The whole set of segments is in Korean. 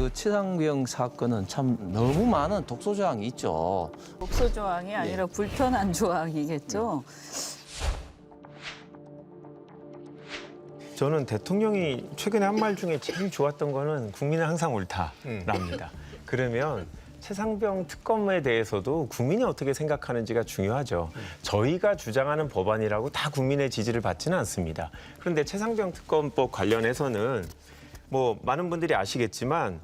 그 최상병 사건은 참 너무 많은 독소 조항이 있죠. 독소 조항이 아니라 불편한 조항이겠죠. 저는 대통령이 최근에 한 말 중에 제일 좋았던 거는 국민은 항상 옳다랍니다. 그러면 최상병 특검에 대해서도 국민이 어떻게 생각하는지가 중요하죠. 저희가 주장하는 법안이라고 다 국민의 지지를 받지는 않습니다. 그런데 최상병 특검법 관련해서는 뭐 많은 분들이 아시겠지만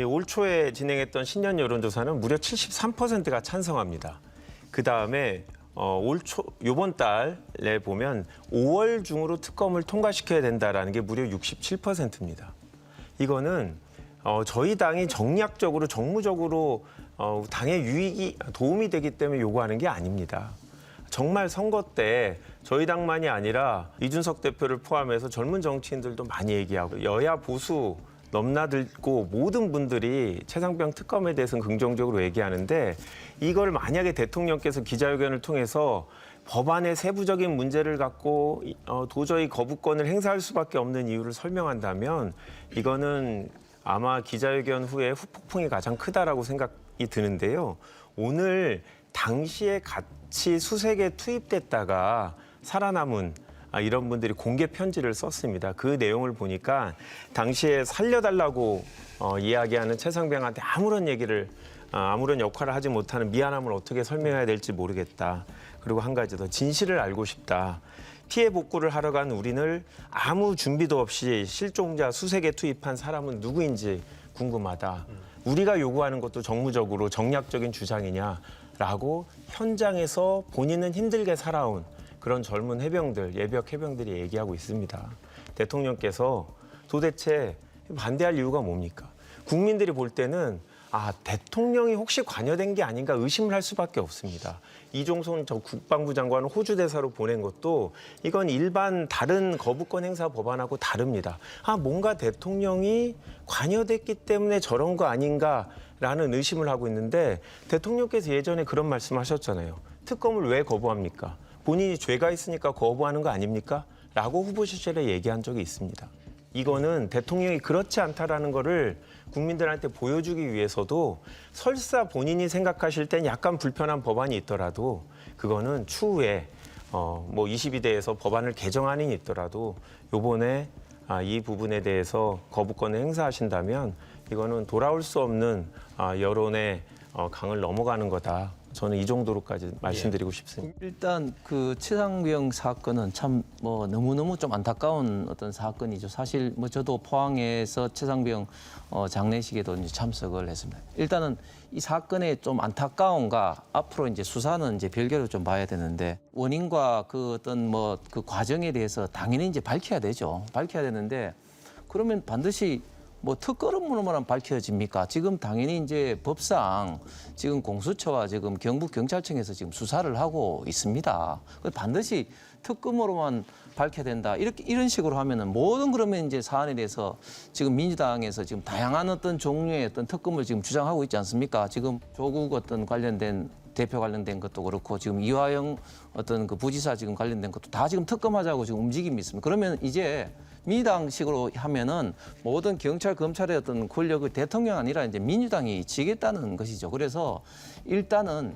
올 초에 진행했던 신년 여론조사는 무려 73%가 찬성합니다. 그다음에 요번 달에 보면 5월 중으로 특검을 통과시켜야 된다라는 게 무려 67%입니다. 이거는 저희 당이 정략적으로 정무적으로 당의 유익이 도움이 되기 때문에 요구하는 게 아닙니다. 정말 선거 때 저희 당만이 아니라 이준석 대표를 포함해서 젊은 정치인들도 많이 얘기하고 여야 보수 넘나들고 모든 분들이 최상병 특검에 대해서는 긍정적으로 얘기하는데 이걸 만약에 대통령께서 기자회견을 통해서 법안의 세부적인 문제를 갖고 도저히 거부권을 행사할 수밖에 없는 이유를 설명한다면 이거는 아마 기자회견 후에 후폭풍이 가장 크다라고 생각이 드는데요. 오늘 당시에 같이 수색에 투입됐다가 살아남은 이런 분들이 공개 편지를 썼습니다. 그 내용을 보니까 당시에 살려달라고 이야기하는 최상병한테 아무런 역할을 하지 못하는 미안함을 어떻게 설명해야 될지 모르겠다. 그리고 한 가지 더 진실을 알고 싶다. 피해 복구를 하러 간 우리를 아무 준비도 없이 실종자 수색에 투입한 사람은 누구인지 궁금하다. 우리가 요구하는 것도 정무적으로 정략적인 주장이냐라고 현장에서 본인은 힘들게 살아온 그런 젊은 해병들, 예비역 해병들이 얘기하고 있습니다. 대통령께서 도대체 반대할 이유가 뭡니까? 국민들이 볼 때는 대통령이 혹시 관여된 게 아닌가 의심을 할 수밖에 없습니다. 이종손 국방부 장관을 호주 대사로 보낸 것도 이건 일반 다른 거부권 행사 법안하고 다릅니다. 뭔가 대통령이 관여됐기 때문에 저런 거 아닌가라는 의심을 하고 있는데 대통령께서 예전에 그런 말씀하셨잖아요. 특검을 왜 거부합니까? 본인이 죄가 있으니까 거부하는 거 아닙니까? 라고 후보 시절에 얘기한 적이 있습니다. 이거는 대통령이 그렇지 않다라는 거를 국민들한테 보여주기 위해서도 설사 본인이 생각하실 땐 약간 불편한 법안이 있더라도 그거는 추후에 22대에서 법안을 개정안이 있더라도 요번에 이 부분에 대해서 거부권을 행사하신다면 이거는 돌아올 수 없는 여론의 강을 넘어가는 거다. 저는 이 정도로까지 말씀드리고 싶습니다. 일단 그 최상병 사건은 참 너무너무 좀 안타까운 어떤 사건이죠. 사실 저도 포항에서 최상병 장례식에도 이제 참석을 했습니다. 일단은 이 사건의 좀 안타까움과 앞으로 이제 수사는 이제 별개로 좀 봐야 되는데 원인과 그 어떤 그 과정에 대해서 당연히 이제 밝혀야 되죠. 밝혀야 되는데 그러면 반드시 특검으로만 밝혀집니까? 지금 당연히 이제 법상 지금 공수처와 지금 경북경찰청에서 지금 수사를 하고 있습니다. 반드시 특검으로만 밝혀야 된다. 이런 식으로 하면은 모든 그러면 이제 사안에 대해서 지금 민주당에서 지금 다양한 어떤 종류의 어떤 특검을 지금 주장하고 있지 않습니까? 지금 조국 어떤 관련된 대표 관련된 것도 그렇고 지금 이화영 어떤 그 부지사 지금 관련된 것도 다 지금 특검하자고 지금 움직임이 있습니다. 그러면 이제 민주당식으로 하면은 모든 경찰, 검찰의 어떤 권력을 대통령 아니라 이제 민주당이 지겠다는 것이죠. 그래서 일단은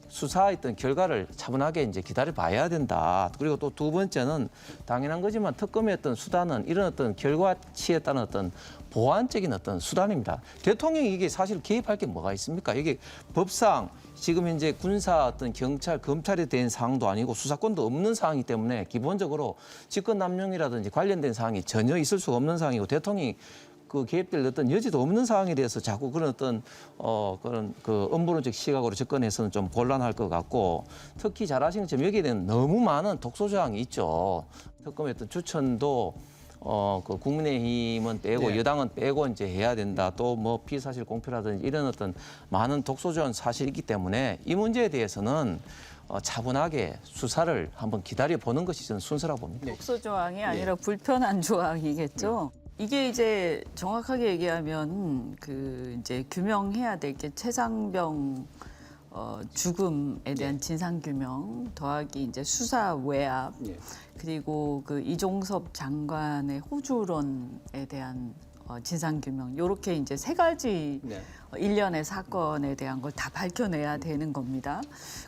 수사했던 결과를 차분하게 이제 기다려 봐야 된다. 그리고 또 두 번째는 당연한 거지만 특검의 어떤 수단은 이런 어떤 결과치에 따른 어떤 보완적인 어떤 수단입니다. 대통령이 이게 사실 개입할 게 뭐가 있습니까? 이게 법상 지금 현재 군사 어떤 경찰, 검찰에 대한 사항도 아니고 수사권도 없는 사항이기 때문에 기본적으로 직권남용이라든지 관련된 사항이 전혀 있을 수가 없는 사항이고 대통령이 그 개입될 어떤 여지도 없는 상황에 대해서 자꾸 그런 어떤 그런 그 음모론적 시각으로 접근해서는 좀 곤란할 것 같고 특히 잘 아시는 것처럼 여기에 대한 너무 많은 독소 조항이 있죠. 특검의 어떤 추천도 그 국민의힘은 빼고 여당은 빼고 이제 해야 된다. 또 피사실 공표라든지 이런 어떤 많은 독소 조항 사실이 있기 때문에 이 문제에 대해서는 차분하게 수사를 한번 기다려 보는 것이 저는 순서라고 봅니다. 독소 조항이 아니라 불편한 조항이겠죠. 이게 이제 정확하게 얘기하면 그 이제 규명해야 될 게 최상병 죽음에 대한 진상 규명 더하기 이제 수사 외압 그리고 그 이종섭 장관의 호주론에 대한 진상규명 이렇게 이제 세 가지 네. 일련의 사건에 대한 걸 다 밝혀내야 되는 겁니다.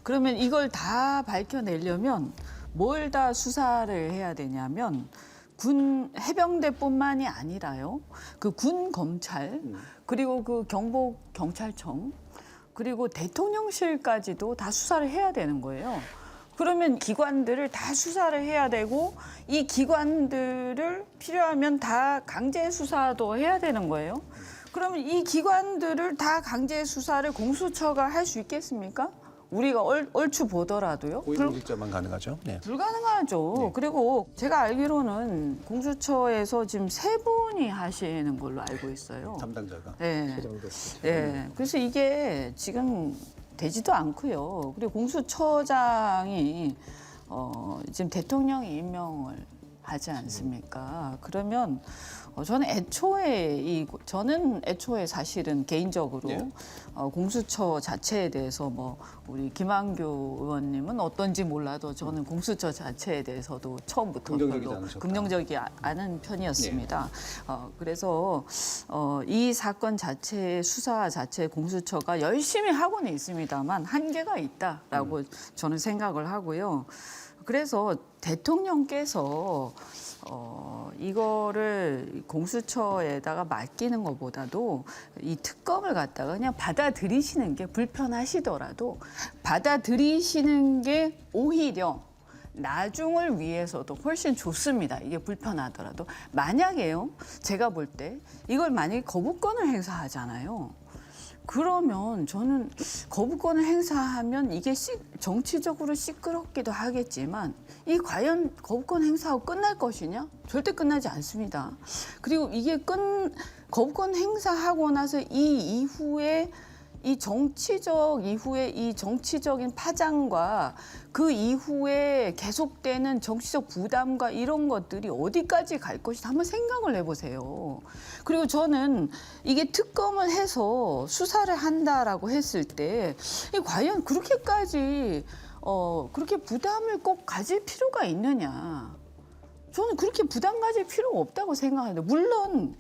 그러면 이걸 다 밝혀내려면 뭘 다 수사를 해야 되냐면 군 해병대뿐만이 아니라요. 그 군 검찰 그리고 그 경북 경찰청 그리고 대통령실까지도 다 수사를 해야 되는 거예요. 그러면 기관들을 다 수사를 해야 되고 이 기관들을 필요하면 다 강제 수사도 해야 되는 거예요. 그러면 이 기관들을 다 강제 수사를 공수처가 할 수 있겠습니까? 우리가 얼추 보더라도요. 고위공직자만 가능하죠. 네. 불가능하죠. 그리고 제가 알기로는 공수처에서 지금 3분이 하시는 걸로 알고 있어요. 담당자가. 네. 네. 그래서 이게 지금 되지도 않고요. 그리고 공수처장이 지금 대통령이 임명을 하지 않습니까? 그러면 저는 애초에 사실은 개인적으로 네. 공수처 자체에 대해서 뭐 우리 김한규 의원님은 어떤지 몰라도 저는 공수처 자체에 대해서도 처음부터 긍정적이지 별로 않으셨다. 긍정적이 않은 편이었습니다. 그래서 이 사건 자체의 수사 자체 공수처가 열심히 하고는 있습니다만 한계가 있다라고 저는 생각을 하고요. 그래서 대통령께서 이거를 공수처에다가 맡기는 것보다도 이 특검을 갖다가 그냥 받아들이시는 게 불편하시더라도 받아들이시는 게 오히려 나중을 위해서도 훨씬 좋습니다. 이게 불편하더라도. 만약에요, 제가 볼 때 이걸 만약에 거부권을 행사하잖아요. 그러면 저는 거부권을 행사하면 이게 정치적으로 시끄럽기도 하겠지만 이 과연 거부권 행사하고 끝날 것이냐? 절대 끝나지 않습니다. 그리고 이게 거부권 행사하고 나서 이 이후에 이 정치적인 파장과 그 이후에 계속되는 정치적 부담과 이런 것들이 어디까지 갈 것인지 한번 생각을 해보세요. 그리고 저는 이게 특검을 해서 수사를 한다라고 했을 때 과연 그렇게까지 그렇게 부담을 꼭 가질 필요가 있느냐. 저는 그렇게 부담 가질 필요가 없다고 생각합니다. 물론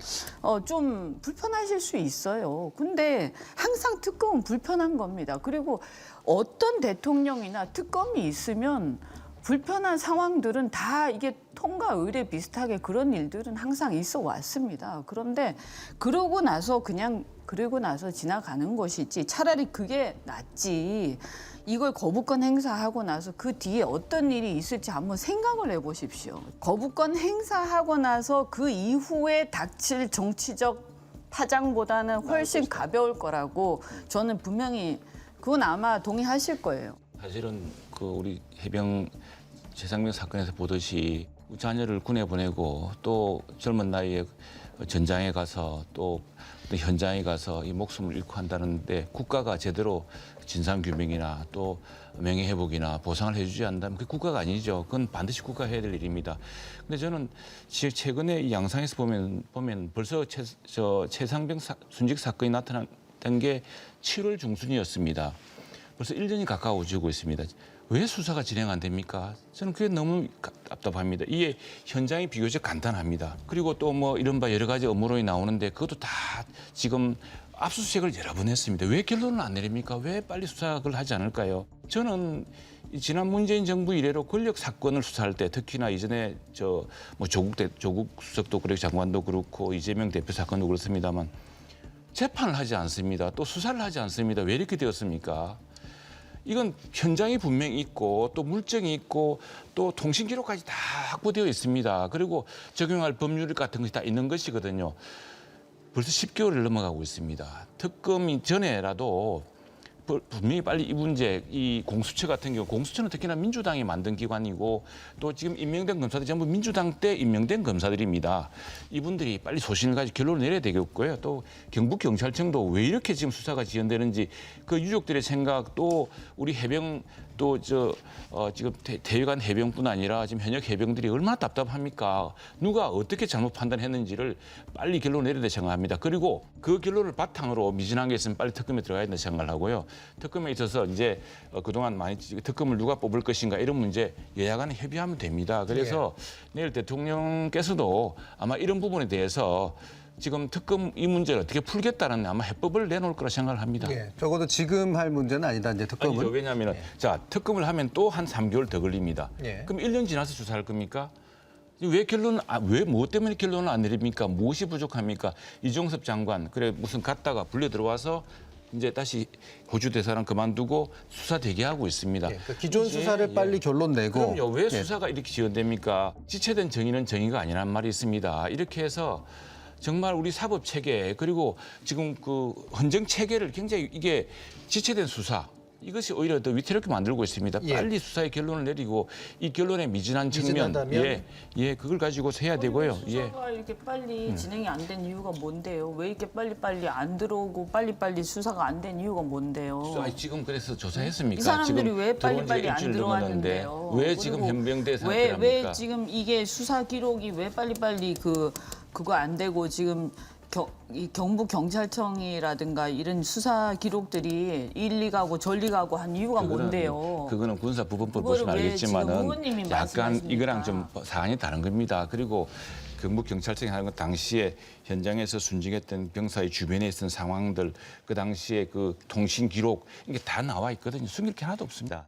좀 불편하실 수 있어요. 근데 항상 특검은 불편한 겁니다. 그리고 어떤 대통령이나 특검이 있으면 불편한 상황들은 다 이게 통과 의례 비슷하게 그런 일들은 항상 있어 왔습니다. 그런데 그러고 나서 지나가는 것이지 차라리 그게 낫지. 이걸 거부권 행사하고 나서 그 뒤에 어떤 일이 있을지 한번 생각을 해보십시오. 거부권 행사하고 나서 그 이후에 닥칠 정치적 파장보다는 훨씬 가벼울 거라고 저는 분명히 그건 아마 동의하실 거예요. 사실은 그 우리 해병 최상병 사건에서 보듯이 자녀를 군에 보내고 또 젊은 나이에 전장에 가서 또 현장에 가서 이 목숨을 잃고 한다는데 국가가 제대로 진상규명이나 또 명예회복이나 보상을 해주지 않는다면 그게 국가가 아니죠. 그건 반드시 국가가 해야 될 일입니다. 근데 저는 최근에 이 양상에서 보면 벌써 최상병 순직 사건이 나타났던 게 7월 중순이었습니다. 벌써 1년이 가까워지고 있습니다. 왜 수사가 진행 안 됩니까? 저는 그게 너무 답답합니다. 이게 현장이 비교적 간단합니다. 그리고 또 뭐 이른바 여러 가지 업무론이 나오는데 그것도 다 지금 압수수색을 여러 번 했습니다. 왜 결론을 안 내립니까? 왜 빨리 수사를 하지 않을까요? 저는 지난 문재인 정부 이래로 권력 사건을 수사할 때 특히나 이전에 조국 수석도 그렇고 장관도 그렇고 이재명 대표 사건도 그렇습니다만 재판을 하지 않습니다. 또 수사를 하지 않습니다. 왜 이렇게 되었습니까? 이건 현장이 분명히 있고 또 물증이 있고 또 통신 기록까지 다 확보되어 있습니다. 그리고 적용할 법률 같은 것이 다 있는 것이거든요. 벌써 10개월을 넘어가고 있습니다. 특검이 전에라도 분명히 빨리 이 문제, 이 공수처 같은 경우, 공수처는 특히나 민주당이 만든 기관이고 또 지금 임명된 검사들이 전부 민주당 때 임명된 검사들입니다. 이분들이 빨리 소신을 가지고 결론을 내려야 되겠고요. 또 경북경찰청도 왜 이렇게 지금 수사가 지연되는지 그 유족들의 생각 또 우리 해병 또 지금 대외관 해병뿐 아니라 지금 현역 해병들이 얼마나 답답합니까? 누가 어떻게 잘못 판단했는지를 빨리 결론을 내려야 생각합니다. 그리고 그 결론을 바탕으로 미진한 게 있으면 빨리 특검에 들어가야 된다 생각을 하고요. 특검에 있어서 이제 그동안 많이 특검을 누가 뽑을 것인가 이런 문제 여야 간에 협의하면 됩니다. 그래서 내일 대통령께서도 아마 이런 부분에 대해서 지금 특검 이 문제를 어떻게 풀겠다는 아마 해법을 내놓을 거라 생각을 합니다. 예, 적어도 지금 할 문제는 아니다. 이제 특검은. 아니죠. 왜냐하면 자 특검을 하면 또 한 3개월 더 걸립니다. 예. 그럼 1년 지나서 조사할 겁니까? 왜 왜 뭐 때문에 결론을 안 내립니까? 무엇이 부족합니까? 이종섭 장관 그래 무슨 갔다가 불려 들어와서 이제 다시 호주 대사랑 그만두고 수사 대기하고 있습니다. 예, 그 기존 수사를 빨리 결론 내고. 그럼요. 왜 예. 수사가 이렇게 지연됩니까? 지체된 정의는 정의가 아니란 말이 있습니다. 이렇게 해서 정말 우리 사법 체계 그리고 지금 그 헌정 체계를 굉장히 이게 지체된 수사 이것이 오히려 더 위태롭게 만들고 있습니다. 예. 빨리 수사의 결론을 내리고 이 결론에 미진한 측면, 미진하다면? 예, 그걸 가지고 해야 되고요. 예. 수사가 이렇게 빨리 진행이 안 된 이유가 뭔데요? 왜 이렇게 빨리빨리 안 들어오고 빨리빨리 수사가 안 된 이유가 뭔데요? 아니, 지금 그래서 조사했습니까? 이 사람들이 지금 왜 들어온 지 빨리빨리 안 일주일 들어왔는데요? 넘었는데 왜 지금 그리고 현명대 왜 상태랍니까? 지금 이게 수사 기록이 왜 빨리빨리 그거 안 되고 지금 이 경북 경찰청이라든가 이런 수사 기록들이 일리 가고 전리 가고 한 이유가 뭔데요? 그거는 군사부분법 그거를 보시면 왜 지금 알겠지만은 의원님이 약간 말씀하십니까? 이거랑 좀 사안이 다른 겁니다. 그리고 경북 경찰청이 하는 건 당시에 현장에서 순직했던 병사의 주변에 있던 상황들, 그 당시에 그 통신 기록 이게 다 나와 있거든요. 숨길 게 하나도 없습니다.